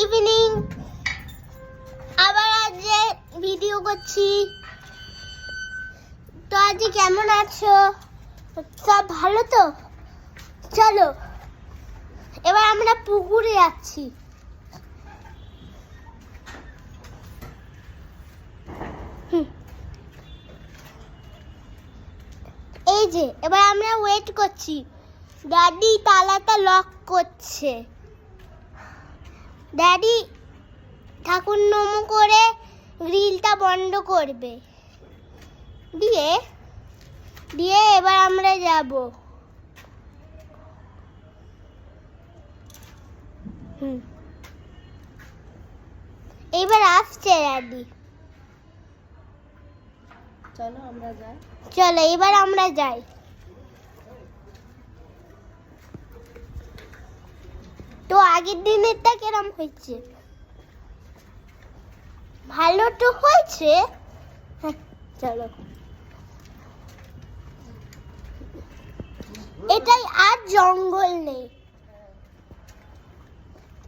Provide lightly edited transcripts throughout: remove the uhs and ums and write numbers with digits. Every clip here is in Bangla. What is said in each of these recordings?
ইভিনিং। আবার আজ ভিডিও করছি। তো আজ কেমন আছো? সব ভালো তো? চলো এবার আমরা পুকুরে যাচ্ছি। এই যে এবার আমরা ওয়েট করছি। ড্যাডি তালাটা লক করছে। ড্যাডি ঠাকুর নমো করে গ্রিলটা বন্ধ করবে। দিয়ে দিয়ে এবার আমরা যাব। এবার আসছে ড্যাডি। চলো আমরা যাই। চলো এবার আমরা যাই। তো আগের দিনেরটা কেরম হয়েছে? ভালো তো হয়েছে। হ্যাঁ, চলো। এটাই আর জঙ্গল নেই।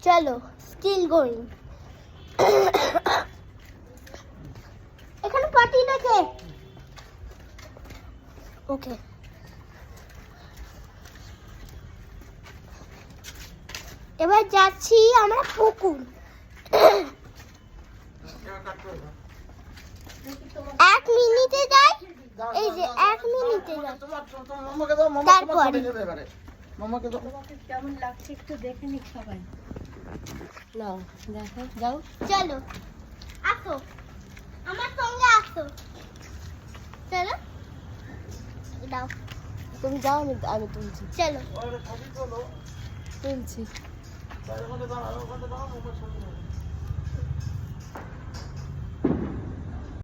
চলো স্টিল গোয়িং। এখানে পার্টি দেখে। ওকে এবার যাচ্ছি আমরা পুকুর। 1 মিনিটে যাই। এই যে 1 মিনিটে যাই। তারপরে তোমাকে কেমন লাগছে একটু দেখে নিক সবাই। নাও দেখো, যাও। চলো আসো, আমার সঙ্গে আসো। চলো দাও। তুমি যাও, আমি তুলছি। চলো তুলছি।